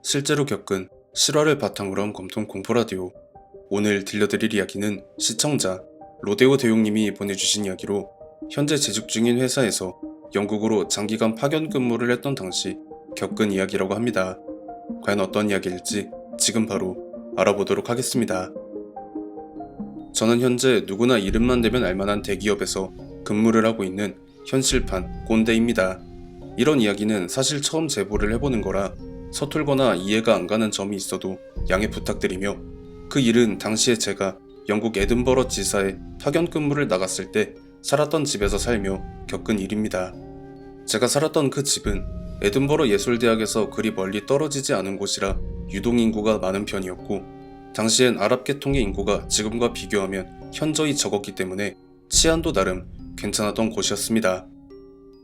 실제로 겪은 실화를 바탕으로 한 검통 공포라디오. 오늘 들려드릴 이야기는 시청자 로데오 대용님이 보내주신 이야기로 현재 재직 중인 회사에서 영국으로 장기간 파견 근무를 했던 당시 겪은 이야기라고 합니다. 과연 어떤 이야기일지 지금 바로 알아보도록 하겠습니다. 저는 현재 누구나 이름만 대면 알만한 대기업에서 근무를 하고 있는 현실판 꼰대입니다. 이런 이야기는 사실 처음 제보를 해보는 거라 서툴거나 이해가 안 가는 점이 있어도 양해 부탁드리며, 그 일은 당시에 제가 영국 에든버러 지사에 파견 근무를 나갔을 때 살았던 집에서 살며 겪은 일입니다. 제가 살았던 그 집은 에든버러 예술대학에서 그리 멀리 떨어지지 않은 곳이라 유동인구가 많은 편이었고, 당시엔 아랍 계통의 인구가 지금과 비교하면 현저히 적었기 때문에 치안도 나름 괜찮았던 곳이었습니다.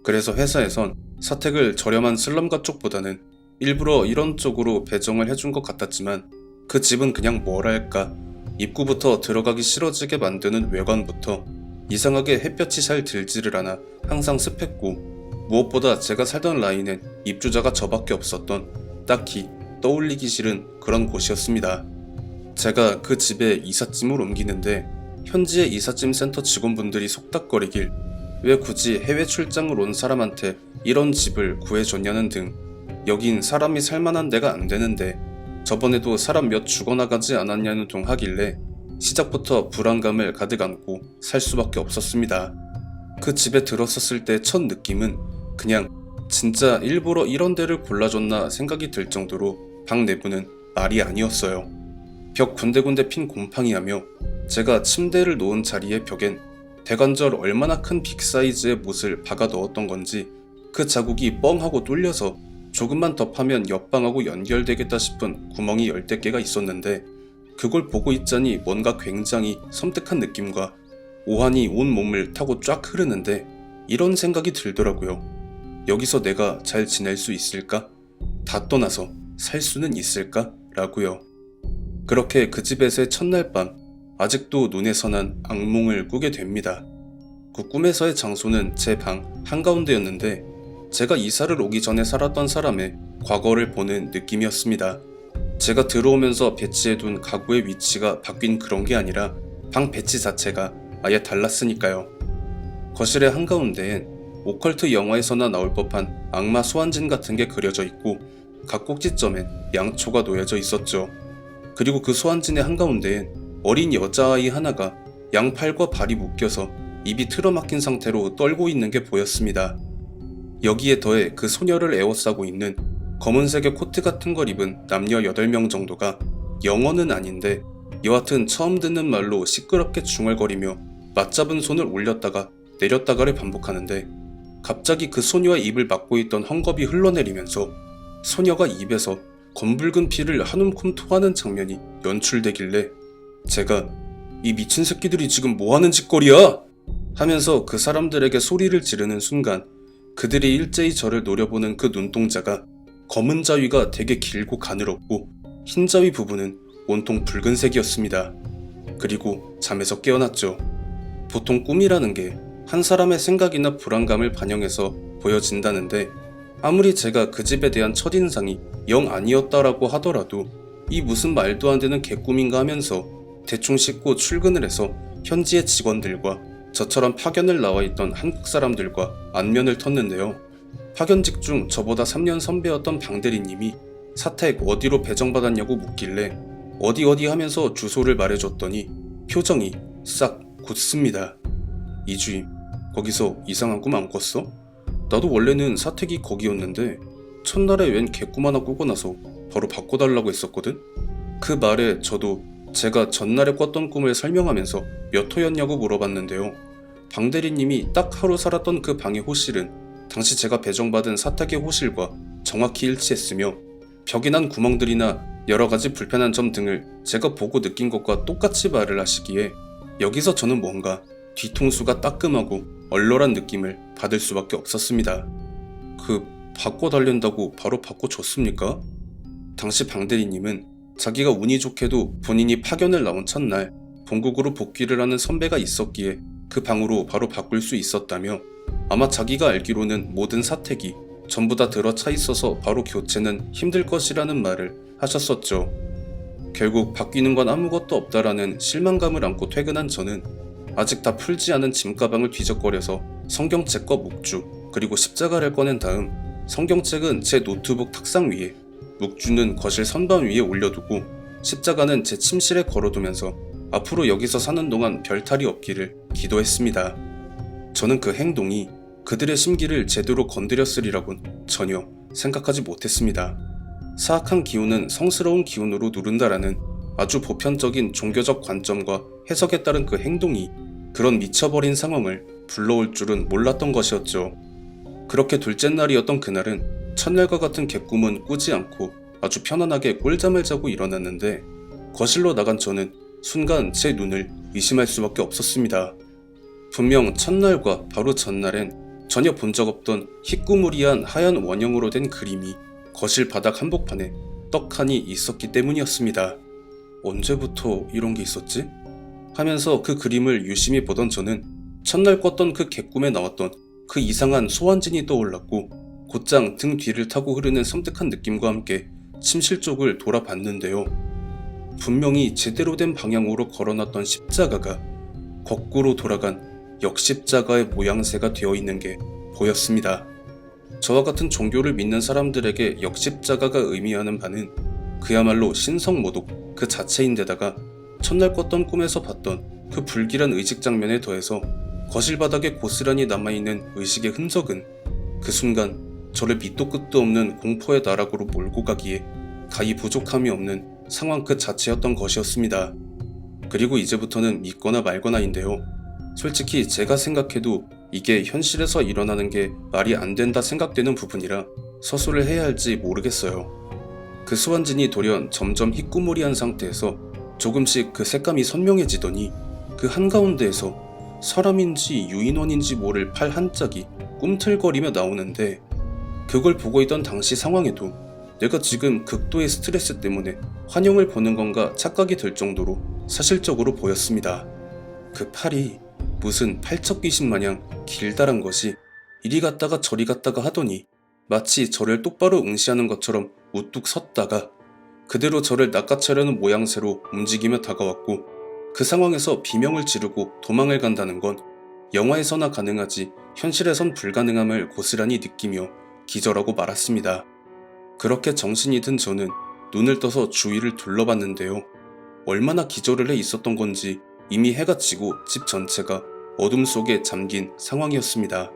그래서 회사에선 사택을 저렴한 슬럼가 쪽보다는 일부러 이런 쪽으로 배정을 해준 것 같았지만, 그 집은 그냥 뭐랄까, 입구부터 들어가기 싫어지게 만드는 외관부터 이상하게 햇볕이 잘 들지를 않아 항상 습했고, 무엇보다 제가 살던 라인엔 입주자가 저밖에 없었던 딱히 떠올리기 싫은 그런 곳이었습니다. 제가 그 집에 이삿짐을 옮기는데 현지의 이삿짐 센터 직원분들이 속닥거리길 왜 굳이 해외 출장을 온 사람한테 이런 집을 구해줬냐는 등, 여긴 사람이 살만한 데가 안 되는데 저번에도 사람 몇 죽어나가지 않았냐는 둥 하길래 시작부터 불안감을 가득 안고 살 수밖에 없었습니다. 그 집에 들어섰을 때 첫 느낌은 그냥 진짜 일부러 이런 데를 골라줬나 생각이 들 정도로 방 내부는 말이 아니었어요. 벽 군데군데 핀 곰팡이하며 제가 침대를 놓은 자리의 벽엔 대관절 얼마나 큰 빅사이즈의 못을 박아 넣었던 건지 그 자국이 뻥하고 뚫려서 조금만 더 파면 옆방하고 연결되겠다 싶은 구멍이 열댓 개가 있었는데, 그걸 보고 있자니 뭔가 굉장히 섬뜩한 느낌과 오한이 온 몸을 타고 쫙 흐르는데 이런 생각이 들더라고요. 여기서 내가 잘 지낼 수 있을까? 다 떠나서 살 수는 있을까? 라고요. 그렇게 그 집에서의 첫날 밤, 아직도 눈에 선한 악몽을 꾸게 됩니다. 그 꿈에서의 장소는 제 방 한가운데였는데 제가 이사를 오기 전에 살았던 사람의 과거를 보는 느낌이었습니다. 제가 들어오면서 배치해둔 가구의 위치가 바뀐 그런 게 아니라 방 배치 자체가 아예 달랐으니까요. 거실의 한가운데엔 오컬트 영화에서나 나올 법한 악마 소환진 같은 게 그려져 있고, 각 꼭지점엔 양초가 놓여져 있었죠. 그리고 그 소환진의 한가운데엔 어린 여자아이 하나가 양팔과 발이 묶여서 입이 틀어막힌 상태로 떨고 있는 게 보였습니다. 여기에 더해 그 소녀를 에워싸고 있는 검은색의 코트 같은 걸 입은 남녀 8명 정도가 영어는 아닌데 여하튼 처음 듣는 말로 시끄럽게 중얼거리며 맞잡은 손을 올렸다가 내렸다가를 반복하는데, 갑자기 그 소녀의 입을 막고 있던 헝겊이 흘러내리면서 소녀가 입에서 검붉은 피를 한 움큼 토하는 장면이 연출되길래 제가 이 미친 새끼들이 지금 뭐하는 짓거리야? 하면서 그 사람들에게 소리를 지르는 순간 그들이 일제히 저를 노려보는 그 눈동자가 검은 자위가 되게 길고 가늘었고 흰 자위 부분은 온통 붉은색이었습니다. 그리고 잠에서 깨어났죠. 보통 꿈이라는 게 한 사람의 생각이나 불안감을 반영해서 보여진다는데, 아무리 제가 그 집에 대한 첫인상이 영 아니었다라고 하더라도 이 무슨 말도 안 되는 개꿈인가 하면서 대충 씻고 출근을 해서 현지의 직원들과 저처럼 파견을 나와 있던 한국 사람들과 안면을 텄는데요. 파견직 중 저보다 3년 선배였던 방대리님이 사택 어디로 배정받았냐고 묻길래 어디 하면서 주소를 말해줬더니 표정이 싹 굳습니다. 이주임, 거기서 이상한 꿈 안 꿨어? 나도 원래는 사택이 거기였는데 첫날에 웬 개꿈 하나 꾸고 나서 바로 바꿔달라고 했었거든? 그 말에 저도 제가 전날에 꿨던 꿈을 설명하면서 몇 호였냐고 물어봤는데요. 방대리님이 딱 하루 살았던 그 방의 호실은 당시 제가 배정받은 사택의 호실과 정확히 일치했으며, 벽에 난 구멍들이나 여러가지 불편한 점 등을 제가 보고 느낀 것과 똑같이 말을 하시기에 여기서 저는 뭔가 뒤통수가 따끔하고 얼얼한 느낌을 받을 수밖에 없었습니다. 바꿔달랜다고 바로 바꿔줬습니까? 당시 방대리님은 자기가 운이 좋게도 본인이 파견을 나온 첫날 본국으로 복귀를 하는 선배가 있었기에 그 방으로 바로 바꿀 수 있었다며, 아마 자기가 알기로는 모든 사택이 전부 다 들어차 있어서 바로 교체는 힘들 것이라는 말을 하셨었죠. 결국 바뀌는 건 아무것도 없다라는 실망감을 안고 퇴근한 저는 아직 다 풀지 않은 짐가방을 뒤적거려서 성경책과 묵주 그리고 십자가를 꺼낸 다음 성경책은 제 노트북 탁상 위에, 묵주는 거실 선반 위에 올려두고 십자가는 제 침실에 걸어두면서 앞으로 여기서 사는 동안 별탈이 없기를 기도했습니다. 저는 그 행동이 그들의 심기를 제대로 건드렸으리라곤 전혀 생각하지 못했습니다. 사악한 기운은 성스러운 기운으로 누른다라는 아주 보편적인 종교적 관점과 해석에 따른 그 행동이 그런 미쳐버린 상황을 불러올 줄은 몰랐던 것이었죠. 그렇게 둘째 날이었던 그날은 첫날과 같은 개꿈은 꾸지 않고 아주 편안하게 꿀잠을 자고 일어났는데 거실로 나간 저는 순간 제 눈을 의심할 수밖에 없었습니다. 분명 첫날과 바로 전날엔 전혀 본 적 없던 희꾸무리한 하얀 원형으로 된 그림이 거실 바닥 한복판에 떡하니 있었기 때문이었습니다. 언제부터 이런 게 있었지? 하면서 그 그림을 유심히 보던 저는 첫날 꿨던 그 개꿈에 나왔던 그 이상한 소환진이 떠올랐고 곧장 등 뒤를 타고 흐르는 섬뜩한 느낌과 함께 침실 쪽을 돌아봤는데요. 분명히 제대로 된 방향으로 걸어놨던 십자가가 거꾸로 돌아간 역십자가의 모양새가 되어 있는 게 보였습니다. 저와 같은 종교를 믿는 사람들에게 역십자가가 의미하는 바는 그야말로 신성모독 그 자체인데다가 첫날 꿨던 꿈에서 봤던 그 불길한 의식 장면에 더해서 거실 바닥에 고스란히 남아있는 의식의 흔적은 그 순간 저를 밑도 끝도 없는 공포의 나락으로 몰고 가기에 가히 부족함이 없는 상황 그 자체였던 것이었습니다. 그리고 이제부터는 믿거나 말거나인데요. 솔직히 제가 생각해도 이게 현실에서 일어나는 게 말이 안 된다 생각되는 부분이라 서술을 해야 할지 모르겠어요. 그 소환진이 돌연 점점 희꾸무리한 상태에서 조금씩 그 색감이 선명해지더니 그 한가운데에서 사람인지 유인원인지 모를 팔 한 짝이 꿈틀거리며 나오는데 그걸 보고 있던 당시 상황에도 내가 지금 극도의 스트레스 때문에 환영을 보는 건가 착각이 들 정도로 사실적으로 보였습니다. 그 팔이 무슨 팔척 귀신 마냥 길다란 것이 이리 갔다가 저리 갔다가 하더니 마치 저를 똑바로 응시하는 것처럼 우뚝 섰다가 그대로 저를 낚아채려는 모양새로 움직이며 다가왔고 그 상황에서 비명을 지르고 도망을 간다는 건 영화에서나 가능하지 현실에선 불가능함을 고스란히 느끼며 기절하고 말았습니다. 그렇게 정신이 든 저는 눈을 떠서 주위를 둘러봤는데요. 얼마나 기절을 해 있었던 건지 이미 해가 지고 집 전체가 어둠 속에 잠긴 상황이었습니다.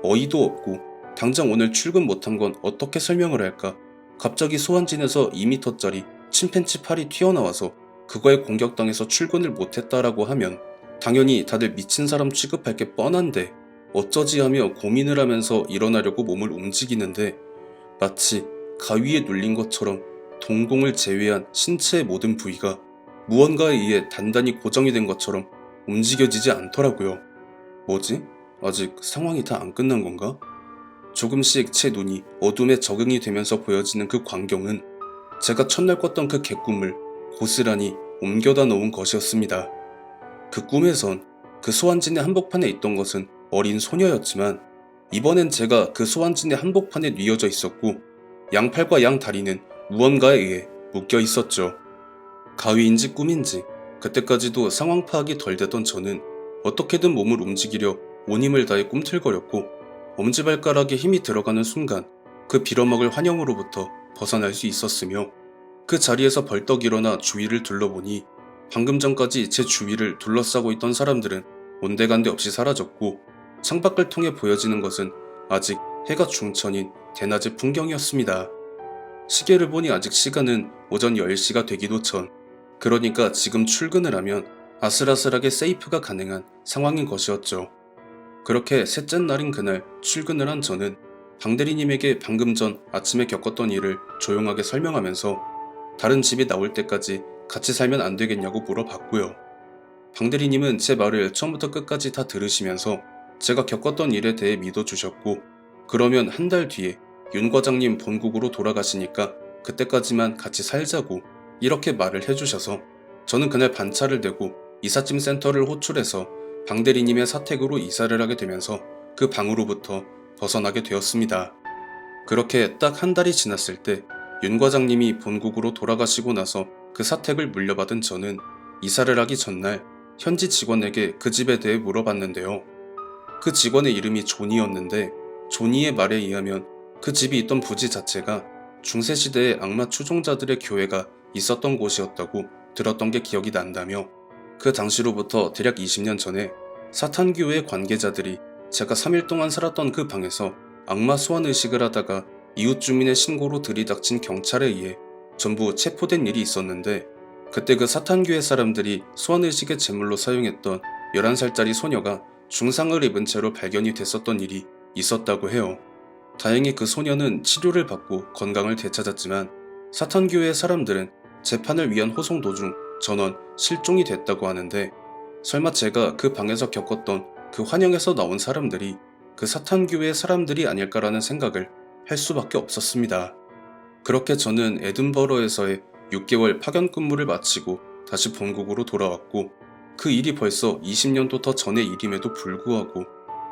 어이도 없고 당장 오늘 출근 못한 건 어떻게 설명을 할까? 갑자기 소환진에서 2m짜리 침팬치 팔이 튀어나와서 그거에 공격당해서 출근을 못했다라고 하면 당연히 다들 미친 사람 취급할 게 뻔한데 어쩌지 하며 고민을 하면서 일어나려고 몸을 움직이는데 마치 가위에 눌린 것처럼 동공을 제외한 신체의 모든 부위가 무언가에 의해 단단히 고정이 된 것처럼 움직여지지 않더라고요. 뭐지? 아직 상황이 다 안 끝난 건가? 조금씩 제 눈이 어둠에 적응이 되면서 보여지는 그 광경은 제가 첫날 꿨던 그 개꿈을 고스란히 옮겨다 놓은 것이었습니다. 그 꿈에선 그 소환진의 한복판에 있던 것은 어린 소녀였지만 이번엔 제가 그 소환진의 한복판에 뉘어져 있었고 양팔과 양다리는 무언가에 의해 묶여 있었죠. 가위인지 꿈인지 그때까지도 상황 파악이 덜 되던 저는 어떻게든 몸을 움직이려 온 힘을 다해 꿈틀거렸고 엄지발가락에 힘이 들어가는 순간 그 빌어먹을 환영으로부터 벗어날 수 있었으며 그 자리에서 벌떡 일어나 주위를 둘러보니 방금 전까지 제 주위를 둘러싸고 있던 사람들은 온데간데 없이 사라졌고 창밖을 통해 보여지는 것은 아직 해가 중천인 대낮의 풍경이었습니다. 시계를 보니 아직 시간은 오전 10시가 되기도 전, 그러니까 지금 출근을 하면 아슬아슬하게 세이프가 가능한 상황인 것이었죠. 그렇게 셋째 날인 그날 출근을 한 저는 방대리님에게 방금 전 아침에 겪었던 일을 조용하게 설명하면서 다른 집이 나올 때까지 같이 살면 안 되겠냐고 물어봤고요. 방대리님은 제 말을 처음부터 끝까지 다 들으시면서 제가 겪었던 일에 대해 믿어주셨고 그러면 한 달 뒤에 윤 과장님 본국으로 돌아가시니까 그때까지만 같이 살자고 이렇게 말을 해주셔서 저는 그날 반차를 대고 이삿짐 센터를 호출해서 방대리님의 사택으로 이사를 하게 되면서 그 방으로부터 벗어나게 되었습니다. 그렇게 딱 한 달이 지났을 때 윤 과장님이 본국으로 돌아가시고 나서 그 사택을 물려받은 저는 이사를 하기 전날 현지 직원에게 그 집에 대해 물어봤는데요. 그 직원의 이름이 조니였는데 조니의 말에 의하면 그 집이 있던 부지 자체가 중세시대의 악마 추종자들의 교회가 있었던 곳이었다고 들었던 게 기억이 난다며 그 당시로부터 대략 20년 전에 사탄교회 관계자들이 제가 3일 동안 살았던 그 방에서 악마 소환 의식을 하다가 이웃 주민의 신고로 들이닥친 경찰에 의해 전부 체포된 일이 있었는데 그때 그 사탄교회 사람들이 소환 의식의 제물로 사용했던 11살짜리 소녀가 중상을 입은 채로 발견이 됐었던 일이 있었다고 해요. 다행히 그 소녀는 치료를 받고 건강을 되찾았지만 사탄교회 사람들은 재판을 위한 호송 도중 전원 실종이 됐다고 하는데 설마 제가 그 방에서 겪었던 그 환영에서 나온 사람들이 그 사탄교회 사람들이 아닐까라는 생각을 할 수밖에 없었습니다. 그렇게 저는 에든버러에서의 6개월 파견 근무를 마치고 다시 본국으로 돌아왔고 그 일이 벌써 20년도 더 전의 일임에도 불구하고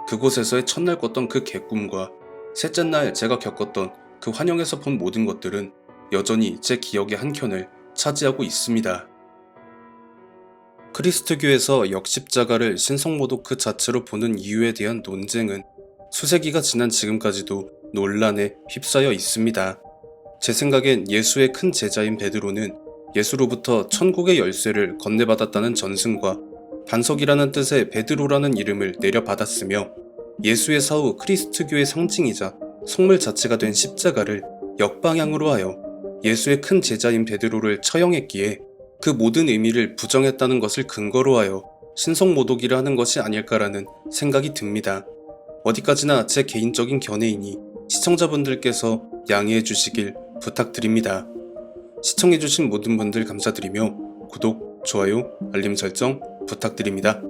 그곳에서의 첫날 꿨던 그 개꿈과 셋째 날 제가 겪었던 그 환영에서 본 모든 것들은 여전히 제 기억의 한켠을 차지하고 있습니다. 크리스트교에서 역십자가를 신성모독 그 자체로 보는 이유에 대한 논쟁은 수세기가 지난 지금까지도 논란에 휩싸여 있습니다. 제 생각엔 예수의 큰 제자인 베드로는 예수로부터 천국의 열쇠를 건네받았다는 전승과 반석이라는 뜻의 베드로라는 이름을 내려받았으며 예수의 사후 크리스트교의 상징이자 성물 자체가 된 십자가를 역방향으로 하여 예수의 큰 제자인 베드로를 처형했기에 그 모든 의미를 부정했다는 것을 근거로 하여 신성모독이라 하는 것이 아닐까라는 생각이 듭니다. 어디까지나 제 개인적인 견해이니 시청자분들께서 양해해 주시길 부탁드립니다. 시청해주신 모든 분들 감사드리며 구독, 좋아요, 알림 설정 부탁드립니다.